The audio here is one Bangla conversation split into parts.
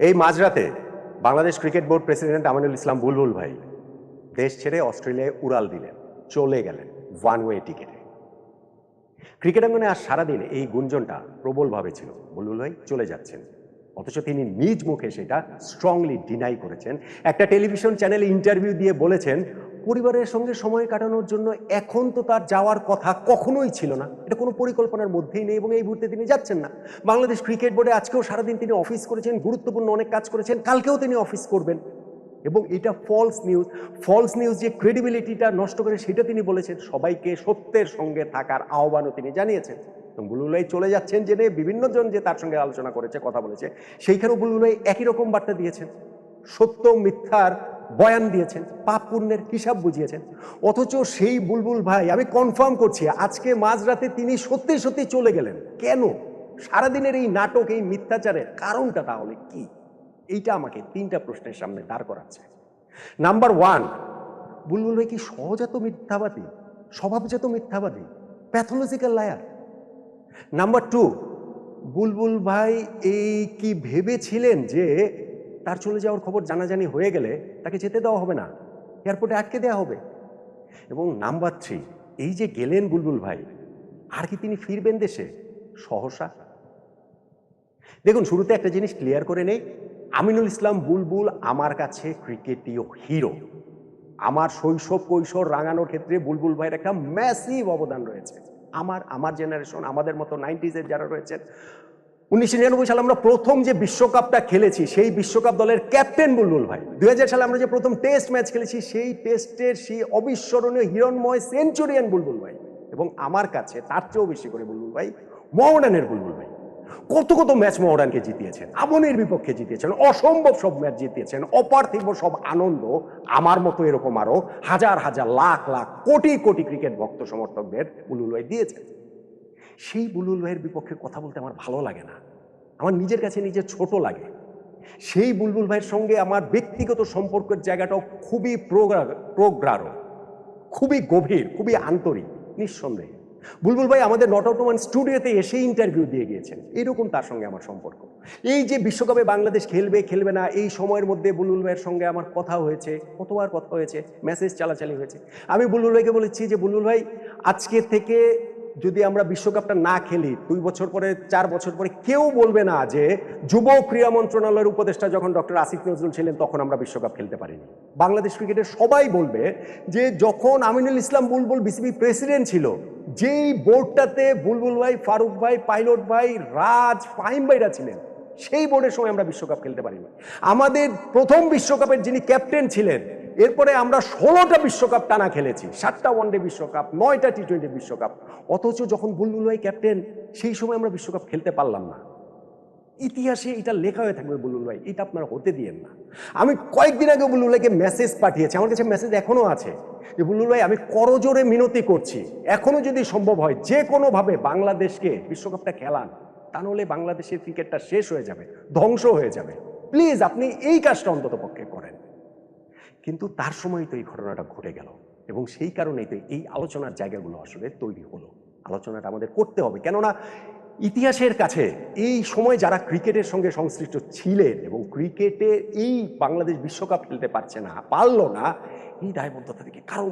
এই মাঝরাতে Bangladesh cricket board president Aminul Islam Bulbul ভাই দেশ ছেড়ে অস্ট্রেলিয়ায় উড়াল দিলেন, চলে গেলেন ওয়ান ওয়ে টিকেটে। ক্রিকেট অঙ্গনে আজ সারাদিন এই গুঞ্জনটা প্রবলভাবে ছিল, বুলবুল ভাই চলে যাচ্ছেন। অথচ তিনি নিজ মুখে সেটা স্ট্রংলি ডিনাই করেছেন। একটা টেলিভিশন চ্যানেলে ইন্টারভিউ দিয়ে বলেছেন, পরিবারের সঙ্গে সময় কাটানোর জন্য এখন তো তার যাওয়ার কথা কখনোই ছিল না, এটা কোনো পরিকল্পনার মধ্যেই নেই এবং এই মুহূর্তে তিনি যাচ্ছেন না। বাংলাদেশ ক্রিকেট বোর্ডে আজকেও সারাদিন তিনি অফিস করেছেন, গুরুত্বপূর্ণ অনেক কাজ করেছেন, কালকেও তিনি অফিস করবেন। এবং এটা ফলস নিউজ যে ক্রেডিবিলিটিটা নষ্ট করে সেটা তিনি বলেছেন। সবাইকে সত্যের সঙ্গে থাকার আহ্বানও তিনি জানিয়েছেন। বুলবুল ভাই চলে যাচ্ছেন জেনে বিভিন্ন জন যে তার সঙ্গে আলোচনা করেছে, কথা বলেছে, সেইখানেও বুলবুল ভাই একই রকম বার্তা দিয়েছেন, সত্য মিথ্যার বয়ান দিয়েছেন, পাপ পুণ্যের হিসাব বুঝিয়েছেন। অথচ সেই বুলবুল ভাই, আমি কনফার্ম করছি, আজকে মাঝরাতে তিনি সত্যি সত্যি চলে গেলেন। কেন? সারাদিনের এই নাটক, এই মিথ্যাচারের কারণটা তাহলে কি? এইটা আমাকে তিনটা প্রশ্নের সামনে দাঁড় করাচ্ছে। নাম্বার ওয়ান, বুলবুল ভাই কি সহজাত মিথ্যাবাদী, স্বভাবজাত মিথ্যাবাদী, প্যাথোলজিক্যাল লায়ার? নাম্বার টু, বুলবুল ভাই এই কি ভেবেছিলেন যে তার চলে যাওয়ার খবর জানাজানি হয়ে গেলে তাকে যেতে দেওয়া হবে না, এয়ারপোর্টে আটকে দেওয়া হবে? এবং নাম্বার থ্রি, এই যে গেলেন বুলবুল ভাই, আর কি তিনি ফিরবেন দেশে সহসা? দেখুন, শুরুতে একটা জিনিস ক্লিয়ার করে নেই, আমিনুল ইসলাম বুলবুল আমার কাছে ক্রিকেটীয় হিরো। আমার শৈশব কৈশোর রাঙানোর ক্ষেত্রে বুলবুল ভাইয়ের একটা ম্যাসিভ অবদান রয়েছে। আমার জেনারেশন, আমাদের মতো 90s যারা রয়েছেন, 1999 সালে আমরা প্রথম যে বিশ্বকাপটা খেলেছি, সেই বিশ্বকাপ দলের ক্যাপ্টেন বুলবুল ভাই। 2000 সালে আমরা যে প্রথম টেস্ট ম্যাচ খেলেছি, সেই টেস্টের সেই অবিস্মরণীয় হিরণময় সেঞ্চুরিয়ান বুলবুল ভাই। এবং আমার কাছে তার চেয়েও বেশি করে বুলবুল ভাই মোহামেডানের বুলবুল ভাই। কত কত ম্যাচ মোহামেডানকে জিতিয়েছেন, আমনের বিপক্ষে জিতিয়েছেন, অসম্ভব সব ম্যাচ জিতিয়েছেন, অপার্থিব সব আনন্দ আমার মতো এরকম আরো হাজার হাজার লাখ লাখ কোটি কোটি ক্রিকেট ভক্ত সমর্থকদের বুলবুল ভাই দিয়েছেন। সেই বুলবুল ভাইয়ের বিপক্ষে কথা বলতে আমার ভালো লাগে না, আমার নিজের কাছে নিজের ছোট লাগে। সেই বুলবুল ভাইয়ের সঙ্গে আমার ব্যক্তিগত সম্পর্কের জায়গাটাও খুবই প্রগাঢ়, খুবই গভীর, খুবই আন্তরিক। নিঃসন্দেহে বুলবুল ভাই আমাদের নট আউট ওয়ান স্টুডিওতে এসে ইন্টারভিউ দিয়ে গিয়েছেন, এরকম তার সঙ্গে আমার সম্পর্ক। এই যে বিশ্বকাপে বাংলাদেশ খেলবে খেলবে না, এই সময়ের মধ্যে বুলবুল ভাইয়ের সঙ্গে আমার কথা হয়েছে, কতবার কথা হয়েছে, মেসেজ চালাচালি হয়েছে। আমি বুলবুল ভাইকে বলেছি যে বুলবুল ভাই, আজকে থেকে যদি আমরা বিশ্বকাপটা না খেলি, 2 বছর পরে 4 বছর পরে কেউ বলবে না যে যুব ক্রীড়া মন্ত্রণালয়ের উপদেষ্টা যখন ডক্টর আসিফ নজরুল ছিলেন তখন আমরা বিশ্বকাপ খেলতে পারিনি। বাংলাদেশ ক্রিকেটের সবাই বলবে যে যখন আমিনুল ইসলাম বুলবুল বিসিবি প্রেসিডেন্ট ছিল, যেই বোর্ডটাতে বুলবুল ভাই, ফারুক ভাই, পাইলট ভাই, রাজ, ফাহিম ভাইরা ছিলেন, সেই বোর্ডের সময় আমরা বিশ্বকাপ খেলতে পারিনি। আমাদের প্রথম বিশ্বকাপের যিনি ক্যাপ্টেন ছিলেন, এরপরে আমরা 16টা বিশ্বকাপ টানা খেলেছি, 7টা ওয়ানডে বিশ্বকাপ, 9টা টি20 বিশ্বকাপ। অথচ যখন বুলবুল ভাই ক্যাপ্টেন, সেই সময় আমরা বিশ্বকাপ খেলতে পারলাম না। ইতিহাসে এটা লেখা হয়ে থাকবে বুলবুল ভাই, এটা আপনারা হতে দিয়েন না। আমি কয়েকদিন আগে বুলবুল ভাইকে মেসেজ পাঠিয়েছি, আমার কাছে মেসেজ এখনো আছে, যে বুলবুল ভাই আমি করজোরে মিনতি করছি, এখনো যদি সম্ভব হয় যে কোনোভাবে বাংলাদেশকে বিশ্বকাপটা খেলান, তা নাহলে বাংলাদেশের ক্রিকেটটা শেষ হয়ে যাবে, ধ্বংস হয়ে যাবে। প্লিজ আপনি এই কাজটা অন্তত পক্ষে করেন। কিন্তু তার সময় তো এই ঘটনাটা ঘটে গেল, এবং সেই কারণেই তো এই আলোচনার জায়গাগুলো আসলে তৈরি হলো। আলোচনাটা আমাদের করতে হবে, কেননা ইতিহাসের কাছে এই সময় যারা ক্রিকেটের সঙ্গে সংশ্লিষ্ট ছিলেন এবং ক্রিকেটে এই বাংলাদেশ বিশ্বকাপ খেলতে পারলো না, এই দায়বদ্ধতা থেকে কারো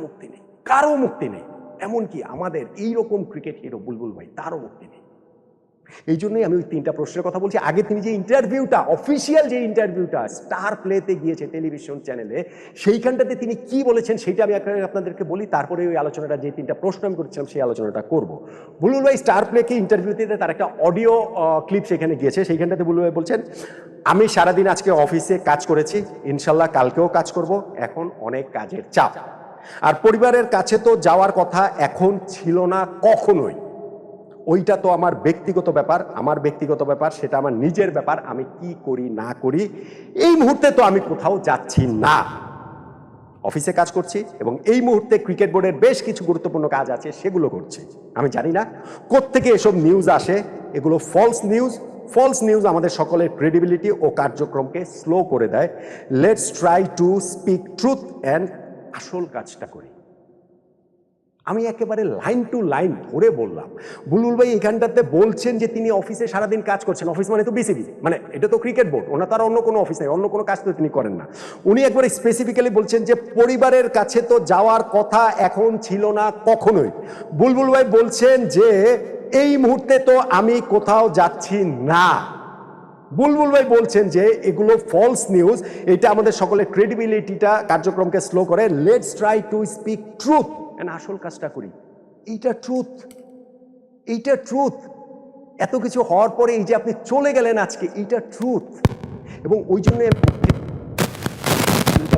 মুক্তি নেই। এমনকি আমাদের এইরকম ক্রিকেট হিরো বুলবুল ভাই, তারও মুক্তি নেই। এই জন্যই আমি ওই 3টা প্রশ্নের কথা বলছি। আগে তিনি যে ইন্টারভিউটা, অফিসিয়াল যে ইন্টারভিউটা স্টার প্লেতে গিয়েছে টেলিভিশন চ্যানেলে, সেইখানটাতে তিনি কি বলেছেন সেটা আমি আপনাদেরকে বলি, তারপরে ওই আলোচনাটা, যে 3টা প্রশ্ন আমি করেছিলাম সেই আলোচনাটা করব। বুলবুল ভাই স্টার প্লেকে ইন্টারভিউতে তার একটা অডিও ক্লিপ সেখানে গিয়েছে, সেইখানটাতে বুলবুল ভাই বলছেন, আমি সারাদিন আজকে অফিসে কাজ করেছি, ইনশাল্লাহ কালকেও কাজ করব, এখন অনেক কাজের চাপ, আর পরিবারের কাছে তো যাওয়ার কথা এখন ছিল না কখনোই। ওইটা তো আমার ব্যক্তিগত ব্যাপার, সেটা আমার নিজের ব্যাপার, আমি কি করি না করি এই মুহূর্তে তো আমি কোথাও যাচ্ছি না, অফিসে কাজ করছি, এবং এই মুহূর্তে ক্রিকেট বোর্ডের বেশ কিছু গুরুত্বপূর্ণ কাজ আছে, সেগুলো করছি। আমি জানি না কোত্থেকে এসব নিউজ আসে, এগুলো ফলস নিউজ আমাদের সকলের ক্রেডিবিলিটি ও কার্যক্রমকে স্লো করে দেয়। Let's try to speak truth and আসল কাজটা করি। আমি একেবারে লাইন টু লাইন ধরে বললাম, বুলবুল ভাই এখানটাতে বলছেন যে তিনি অফিসে সারাদিন কাজ করছেন। অফিস মানে তো বিসিবি, মানে এটা তো ক্রিকেট বোর্ড, ওনার তার অন্য কোনো অফিস নেই, অন্য কোনো কাজ তো তিনি করেন না। উনি একবারে স্পেসিফিক্যালি বলছেন যে পরিবারের কাছে তো যাওয়ার কথা এখন ছিল না কখনোই। বুলবুল ভাই বলছেন যে এই মুহূর্তে তো আমি কোথাও যাচ্ছি না। বুলবুল ভাই বলছেন যে এগুলো ফলস নিউজ, এটা আমাদের সকলের ক্রেডিবিলিটিটা কার্যক্রমকে স্লো করে। Let's try to speak truth, আসল কাজটা করি। এইটা ট্রুথ, এইটা ট্রুথ। এত কিছু হওয়ার পরে এই যে আপনি চলে গেলেন আজকে, এইটা ট্রুথ। এবং ওই জন্য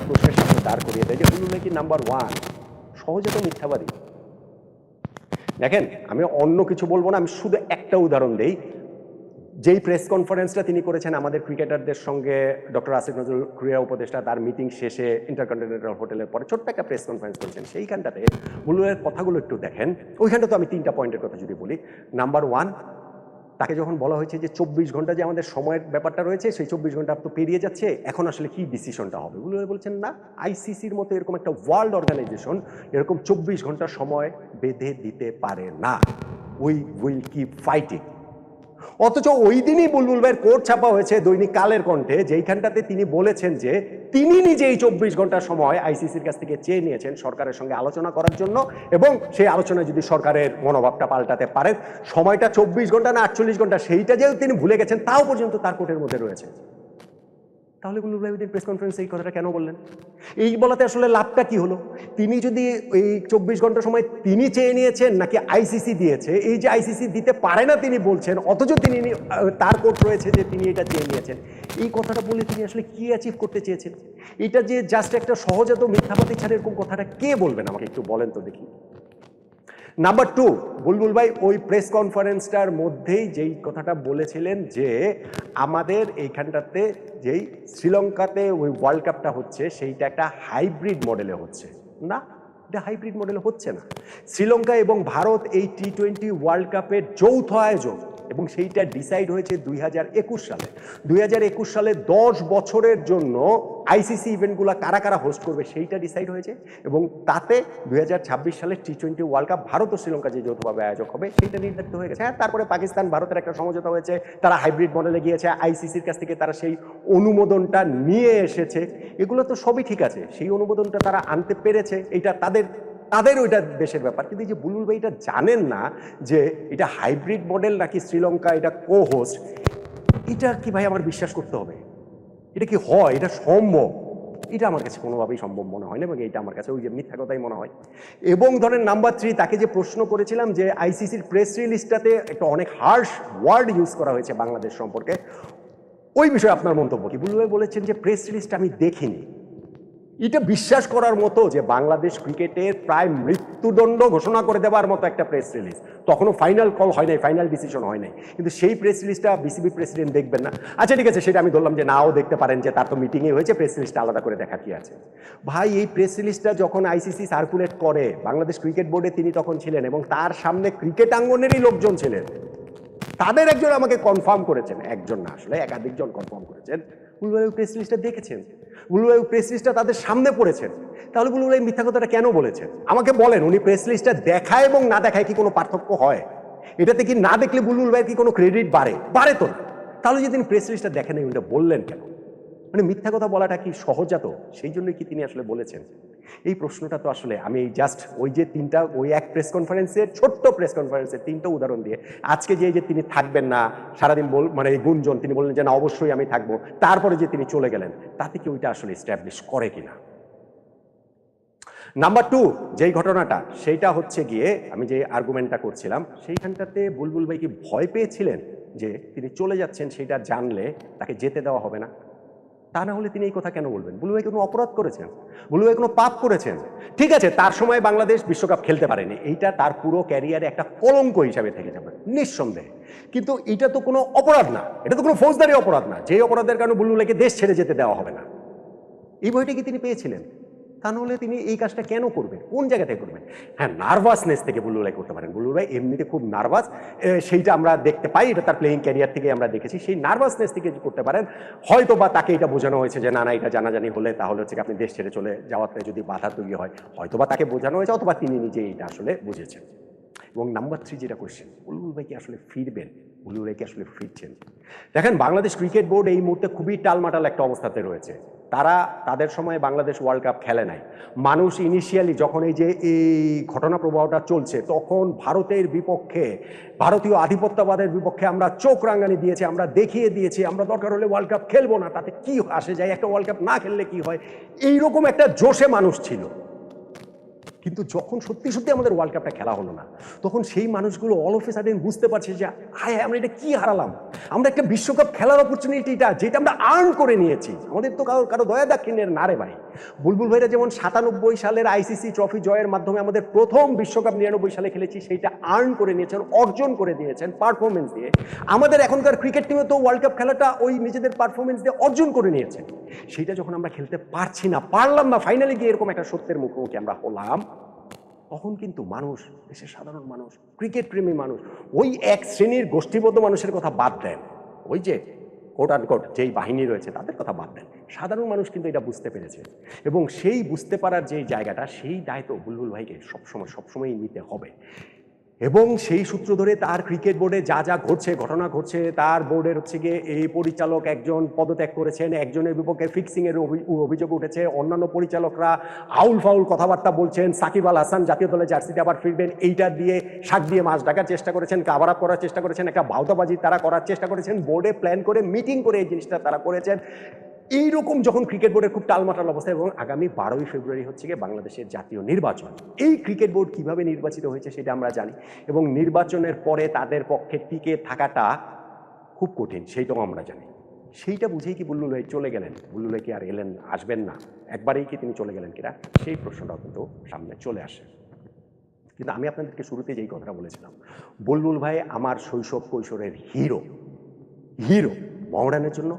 প্রশ্নের সামনে দাঁড় করিয়ে দেয় যে বুলবুল ভাই কি নাম্বার ওয়ান সহজে তো মিথ্যাবাদী। দেখেন, আমি অন্য কিছু বলবো না, আমি শুধু একটা উদাহরণ দেই। যেই প্রেস কনফারেন্সটা তিনি করেছেন আমাদের ক্রিকেটারদের সঙ্গে, ডক্টর আসিফ নজরুল ক্রীড়া উপদেষ্টা তার মিটিং শেষে ইন্টারকন্টিনেন্টাল হোটেলের পরে ছোট্ট একটা প্রেস কনফারেন্স করেছেন, সেইখানটাতে বুলবুলের কথাগুলো একটু দেখেন। ওইখানটা তো আমি 3টা পয়েন্টের কথা যদি বলি। নাম্বার ওয়ান, তাকে যখন বলা হয়েছে যে 24 ঘন্টা যে আমাদের সময়ের ব্যাপারটা রয়েছে, সেই 24 ঘন্টা তো পেরিয়ে যাচ্ছে, এখন আসলে কি ডিসিশনটা হবে, বুলবুল বলছেন না, আইসিসির মতো এরকম একটা ওয়ার্ল্ড অর্গানাইজেশন এরকম 24 ঘন্টা সময় বেঁধে দিতে পারে না। We will keep fighting. অথচ ওই দিনই বুলবুল ভাইয়ের কোট ছাপা হয়েছে দৈনিক কালের কণ্ঠে, যেইখানটাতে তিনি বলেছেন যে তিনি নিজেই 24 ঘন্টা সময় আইসিসির কাছ থেকে চেয়ে নিয়েছেন সরকারের সঙ্গে আলোচনা করার জন্য, এবং সেই আলোচনায় যদি সরকারের মনোভাবটা পাল্টাতে পারেন, সময়টা 24 ঘন্টা না 48 ঘন্টা সেইটা যেহেতু তিনি ভুলে গেছেন, তাও পর্যন্ত তার কোর্টের মধ্যে রয়েছে। তাহলে বুলবুল ভাই প্রেস কনফারেন্সে এই কথাটা কেন বললেন? এই বলাতে আসলে লাভটা কি হলো? তিনি যদি এই 24 ঘন্টা সময় তিনি চেয়ে নিয়েছেন নাকি আইসিসি দিয়েছে, এই যে আইসিসি দিতে পারে না তিনি বলছেন, অথচ তিনি তার কোর্ট রয়েছে যে তিনি এটা চেয়ে নিয়েছেন, এই কথাটা বলে তিনি আসলে কি অ্যাচিভ করতে চেয়েছেন? এটা যে জাস্ট একটা সহজাত মিথ্যাবাদী ছাড়া এরকম কথাটা কে বলবেন আমাকে একটু বলেন তো দেখি। নাম্বার টু, বুলবুল ভাই ওই প্রেস কনফারেন্সটার মধ্যেই যেই কথাটা বলেছিলেন যে আমাদের এইখানটাতে যেই শ্রীলঙ্কাতে ওই ওয়ার্ল্ড কাপটা হচ্ছে সেইটা একটা হাইব্রিড মডেলে হচ্ছে। না, এটা হাইব্রিড মডেলে হচ্ছে না। শ্রীলঙ্কা এবং ভারত এই টি-20 ওয়ার্ল্ড কাপের যৌথ আয়োজন, এবং সেইটা ডিসাইড হয়েছে 2021 সালে। 2021 সালে 10 বছরের জন্য আইসিসি ইভেন্টগুলো কারা কারা হোস্ট করবে সেইটা ডিসাইড হয়েছে, এবং তাতে 2026 সালে টি-20 ওয়ার্ল্ড কাপ ভারত ও শ্রীলঙ্কা যে যৌথভাবে আয়োজক হবে সেইটা নির্ধারিত হয়ে গেছে। হ্যাঁ, তারপরে পাকিস্তান ভারতের একটা সমঝোতা হয়েছে, তারা হাইব্রিড মডেলে গিয়েছে, আইসিসির কাছ থেকে তারা সেই অনুমোদনটা নিয়ে এসেছে, এগুলো তো সবই ঠিক আছে, সেই অনুমোদনটা তারা আনতে পেরেছে, এটা তাদের ওইটা দেশের ব্যাপার। কিন্তু এই যে বুলবুল ভাই এটা জানেন না যে এটা হাইব্রিড মডেল নাকি শ্রীলঙ্কা এটা কো হোস্ট, এটা কি ভাই আমার বিশ্বাস করতে হবে? এটা কি হয়? এটা সম্ভব? এটা আমার কাছে কোনোভাবেই সম্ভব মনে হয় না, এবং এটা আমার কাছে ওই যে মিথ্যা কথাই মনে হয়। এবং ধরেন নাম্বার 3, তাকে যে প্রশ্ন করেছিলাম যে আইসিসির প্রেস রিলিজটাতে একটা অনেক হার্শ ওয়ার্ড ইউজ করা হয়েছে বাংলাদেশ সম্পর্কে, ওই বিষয়ে আপনার মন্তব্য কি? বুলবুল ভাই বলেছেন যে প্রেস রিলিজটা আমি দেখিনি। এটা বিশ্বাস করার মতো যে বাংলাদেশ ক্রিকেটের প্রায় মৃত্যুদণ্ড ঘোষণা করে দেওয়ার মতো একটা প্রেস রিলিজ, তখনও ফাইনাল কল হয় নাই, ফাইনাল ডিসিশন হয় নাই, কিন্তু সেই প্রেস রিলিজটা বিসিবি প্রেসিডেন্ট দেখবেন না? আচ্ছা ঠিক আছে, সেটা আমি ধরলাম যে নাও দেখতে পারেন, যে তার তো মিটিংয়ে হয়েছে, প্রেস রিলিজটা আলাদা করে দেখা কি আছে। ভাই এই প্রেস রিলিজটা যখন আইসিসি সার্কুলেট করে, বাংলাদেশ ক্রিকেট বোর্ডে তিনি তখন ছিলেন, এবং তার সামনে ক্রিকেট আঙ্গনেরই লোকজন ছিলেন, তাদের একজন আমাকে কনফার্ম করেছেন, একজন না আসলে একাধিকজন কনফার্ম করেছেন, বুলবুল ভাই প্রেস লিস্টটা দেখেছেন, বুলবুল ভাই প্রেস লিস্টটা তাদের সামনে পড়েছেন। তাহলে বুলবুল ভাই মিথ্যা কথাটা কেন বলেছেন? আমাকে বলেন, উনি প্রেস লিস্টটা দেখায় এবং না দেখায় কি কোনো পার্থক্য হয়? এটাতে কি না দেখলে বুলবুল ভাইয়ের কি কোনো ক্রেডিট বাড়ে তো না? তাহলে যদি তিনি প্রেস লিস্টটা দেখেন উনি বললেন কেন? মানে মিথ্যা কথা বলাটা কি সহজাত, সেই জন্যই কি তিনি আসলে বলেছেন? এই প্রশ্নটা তো আসলে আমি জাস্ট ওই যে ওই এক প্রেস কনফারেন্সের, ছোট্ট প্রেস কনফারেন্সের 3টা উদাহরণ দিয়ে, আজকে যে তিনি থাকবেন না সারাদিন মানে এই গুঞ্জন, তিনি বললেন যে না অবশ্যই আমি থাকবো, তারপরে যে তিনি চলে গেলেন, তাতে কি ওইটা আসলে এস্টাবলিশ করে কিনা? নাম্বার 2, যেই ঘটনাটা, সেইটা হচ্ছে গিয়ে আমি যে আর্গুমেন্টটা করছিলাম, সেইখানটাতে বুলবুল ভাই কি ভয় পেয়েছিলেন যে তিনি চলে যাচ্ছেন সেটা জানলে তাকে যেতে দেওয়া হবে না? তা না হলে তিনি এই কথা কেন বলবেন? বুলবুল ভাই কোনো অপরাধ করেছেন? বুলবুল ভাই কোনো পাপ করেছেন? ঠিক আছে, তার সময় বাংলাদেশ বিশ্বকাপ খেলতে পারেনি, এইটা তার পুরো ক্যারিয়ারে একটা কলঙ্ক হিসাবে থেকে যাবে নিঃসন্দেহে, কিন্তু এটা তো কোনো অপরাধ না, এটা তো কোনো ফৌজদারি অপরাধ না, যে অপরাধের কারণে বুলবুল ভাইকে দেশ ছেড়ে যেতে দেওয়া হবে না। এই ভয়টা কি তিনি পেয়েছিলেন? তা নাহলে তিনি এই কাজটা কেন করবেন, কোন জায়গা থেকে করবেন? হ্যাঁ, নার্ভাসনেস থেকে বুলবুল ভাই করতে পারেন। বুলবুল ভাই এমনিতে খুব নার্ভাস, সেইটা আমরা দেখতে পাই, এটা তার প্লেয়িং ক্যারিয়ার থেকে আমরা দেখেছি। সেই নার্ভাসনেস থেকে করতে পারেন। হয়তো বা তাকে এটা বোঝানো হয়েছে যে না না, এটা জানাজানি হলে তাহলে হচ্ছে আপনি দেশ ছেড়ে চলে যাওয়াতে যদি বাধা তৈরি হয়, হয়তো বা তাকে বোঝানো হয়েছে, অথবা তিনি নিজে এটা আসলে বুঝেছেন। এবং নাম্বার 3 যেটা কোয়েশ্চেন, বুলবুল ভাই কি আসলে ফিরবেন? বুলবুল ভাই কি আসলে ফিরছেন? দেখেন, বাংলাদেশ ক্রিকেট বোর্ড এই মুহূর্তে খুবই টালমাটাল একটা অবস্থাতে রয়েছে। তাদের সময় বাংলাদেশ ওয়ার্ল্ড কাপ খেলে নাই। মানুষ ইনিশিয়ালি যখন এই ঘটনা প্রবাহটা চলছে, তখন ভারতের বিপক্ষে, ভারতীয় আধিপত্যবাদের বিপক্ষে আমরা চোখ রাঙানি দিয়েছি, আমরা দেখিয়ে দিয়েছি আমরা দরকার হলে ওয়ার্ল্ড কাপ খেলবো না, তাতে কি আসে যায়, একটা ওয়ার্ল্ড কাপ না খেললে কি হয়, এইরকম একটা জোশে মানুষ ছিল। কিন্তু যখন সত্যি সত্যি আমাদের ওয়ার্ল্ড কাপটা খেলা হলো না, তখন সেই মানুষগুলো অল অফ এ সাডেন বুঝতে পারছে যে হায়, আমরা এটা কি হারালাম, আমরা একটা বিশ্বকাপ খেলার অপরচুনিটিটা যেটা আমরা আর্ন করে নিয়েছি, আমাদের তো কারো দয়া দাক্ষিণ্যের না রে ভাই। বুলবুল ভাইরা যেমন 97 সালের আইসিসি ট্রফি জয়ের মাধ্যমে আমাদের প্রথম বিশ্বকাপ 99 সালে খেলেছি, সেইটা আর্ন করে নিয়েছেন, অর্জন করে দিয়েছেন পারফরমেন্স দিয়ে। আমাদের এখনকার ক্রিকেট টিমে তো ওয়ার্ল্ড কাপ খেলাটা ওই নিজেদের পারফরমেন্স দিয়ে অর্জন করে নিয়েছেন। সেইটা যখন আমরা খেলতে পারলাম না, ফাইনালি গিয়ে এরকম একটা সত্যের মুখোমুখি আমরা হলাম, তখন কিন্তু মানুষ, দেশের সাধারণ মানুষ, ক্রিকেট প্রেমী মানুষ, ওই এক শ্রেণীর গোষ্ঠীবদ্ধ মানুষের কথা বাদ দেন, ওই যে কোট আনকোট যেই বাহিনী রয়েছে তাদের কথা বাদ দেন, সাধারণ মানুষ কিন্তু এটা বুঝতে পেরেছে। এবং সেই বুঝতে পারার যে জায়গাটা, সেই দায়িত্ব বুলবুল ভাইকে সবসময়ই নিতে হবে। এবং সেই সূত্র ধরে তার ক্রিকেট বোর্ডে যা যা ঘটছে, ঘটনা ঘটছে, তার বোর্ডের হচ্ছে গিয়ে এই পরিচালক একজন পদত্যাগ করেছেন, একজনের বিপক্ষে ফিক্সিংয়ের অভিযোগ উঠেছে, অন্যান্য পরিচালকরা আউল ফাউল কথাবার্তা বলছেন, সাকিব আল হাসান জাতীয় দলের জার্সিতে আবার ফিরবেন, এইটা দিয়ে শাক দিয়ে মাছ ঢাকার চেষ্টা করেছেন, কাভার আপ করার চেষ্টা করেছেন, একটা ভাওতাবাজি তারা করার চেষ্টা করেছেন, বোর্ডে প্ল্যান করে মিটিং করে এই জিনিসটা তারা করেছেন। এইরকম যখন ক্রিকেট বোর্ডের খুব টালমাটাল অবস্থা, এবং আগামী 12ই ফেব্রুয়ারি হচ্ছে গিয়ে বাংলাদেশের জাতীয় নির্বাচন, এই ক্রিকেট বোর্ড কিভাবে নির্বাচিত হয়েছে সেটা আমরা জানি, এবং নির্বাচনের পরে তাদের পক্ষে টিকে থাকাটা খুব কঠিন, সেইটাও আমরা জানি। সেইটা বুঝেই কি বুলবুল ভাই চলে গেলেন? বুলবুল ভাই কি আর এলেন, আসবেন না, একবারেই কি তিনি চলে গেলেন কিনা, সেই প্রশ্নটাও কিন্তু সামনে চলে আসে। কিন্তু আমি আপনাদেরকে শুরুতে যেই কথাটা বলেছিলাম, বুলবুল ভাই আমার শৈশব কৈশোরের হিরো। মোহামেডানের জন্য,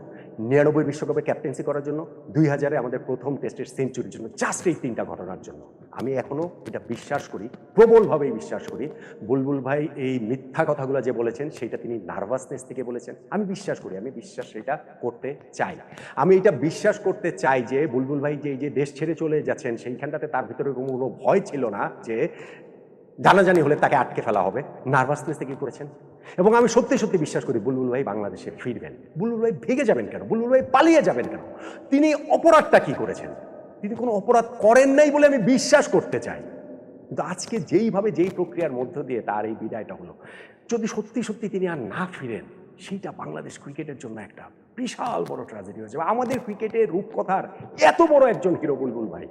99 বিশ্বকাপে ক্যাপ্টেন্সি করার জন্য, 2000-এ আমাদের প্রথম টেস্টের সেঞ্চুরির জন্য, জাস্ট এই 3টা ঘটনার জন্য। আমি এখনও এটা বিশ্বাস করি, প্রবলভাবেই বিশ্বাস করি, বুলবুল ভাই এই মিথ্যা কথাগুলো যে বলেছেন সেটা তিনি নার্ভাসনেস থেকে বলেছেন। আমি বিশ্বাস করি, আমি বিশ্বাস সেটা করতে চাই। আমি এটা বিশ্বাস করতে চাই যে বুলবুল ভাই যে দেশ ছেড়ে চলে যাচ্ছেন, সেইখানটাতে তার ভিতরে কোনো ভয় ছিল না যে জানাজানি হলে তাকে আটকে ফেলা হবে, নার্ভাসনেস থেকে করেছেন। এবং আমি সত্যি সত্যি বিশ্বাস করি বুলবুল ভাই বাংলাদেশে ফিরবেন। বুলবুল ভাই ভেগে যাবেন কেন? বুলবুল ভাই পালিয়ে যাবেন কেন? তিনি অপরাধটা কি করেছেন? তিনি কোনো অপরাধ করেন নাই বলে আমি বিশ্বাস করতে চাই। কিন্তু আজকে যেই প্রক্রিয়ার মধ্য দিয়ে তার এই বিদায়টা হলো, যদি সত্যি সত্যি তিনি আর না ফিরেন, সেইটা বাংলাদেশ ক্রিকেটের জন্য একটা বিশাল বড় ট্র্যাজেডি হয়ে যাবে। আমাদের ক্রিকেটের রূপকথার এত বড় একজন হিরো বুলবুল ভাই,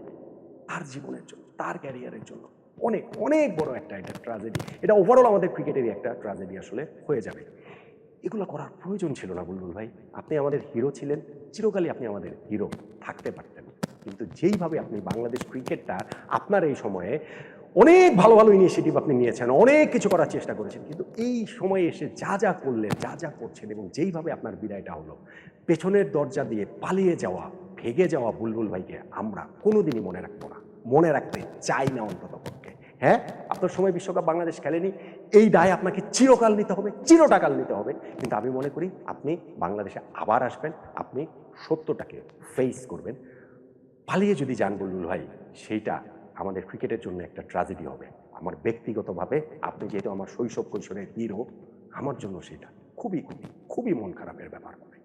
তার জীবনের জন্য, তার ক্যারিয়ারের জন্য অনেক অনেক বড় একটা এটা ট্র্যাজেডি, এটা ওভারঅল আমাদের ক্রিকেটেরই একটা ট্র্যাজেডি আসলে হয়ে যাবে। এগুলো করার প্রয়োজন ছিল না বুলবুল ভাই। আপনি আমাদের হিরো ছিলেন, চিরকালই আপনি আমাদের হিরো থাকতে পারতেন। কিন্তু যেইভাবে আপনি বাংলাদেশ ক্রিকেটটা আপনার এই সময়ে অনেক ভালো ভালো ইনিশিয়েটিভ আপনি নিয়েছেন, অনেক কিছু করার চেষ্টা করেছেন, কিন্তু এই সময়ে এসে যা যা করলেন, যা যা করছেন, এবং যেইভাবে আপনার বিদায়টা হলো, পেছনের দরজা দিয়ে পালিয়ে যাওয়া, ভেগে যাওয়া বুলবুল ভাইকে আমরা কোনোদিনই মনে রাখবো না, মনে রাখতে চাই না অন্তত পক্ষে। হ্যাঁ, আপনার সময় বিশ্বকাপ বাংলাদেশ খেলেনি, এই দায় আপনাকে চিরকাল নিতে হবে, চিরটাকাল নিতে হবে। কিন্তু আমি মনে করি আপনি বাংলাদেশে আবার আসবেন, আপনি সত্যটাকে ফেস করবেন। পালিয়ে যদি যান বুলবুল ভাই, সেইটা আমাদের ক্রিকেটের জন্য একটা ট্র্যাজেডি হবে। আমার ব্যক্তিগতভাবে, আপনি যেহেতু আমার শৈশব কৈশোরের হিরো, আমার জন্য সেটা খুবই খুবই খুবই মন খারাপের ব্যাপার হবে।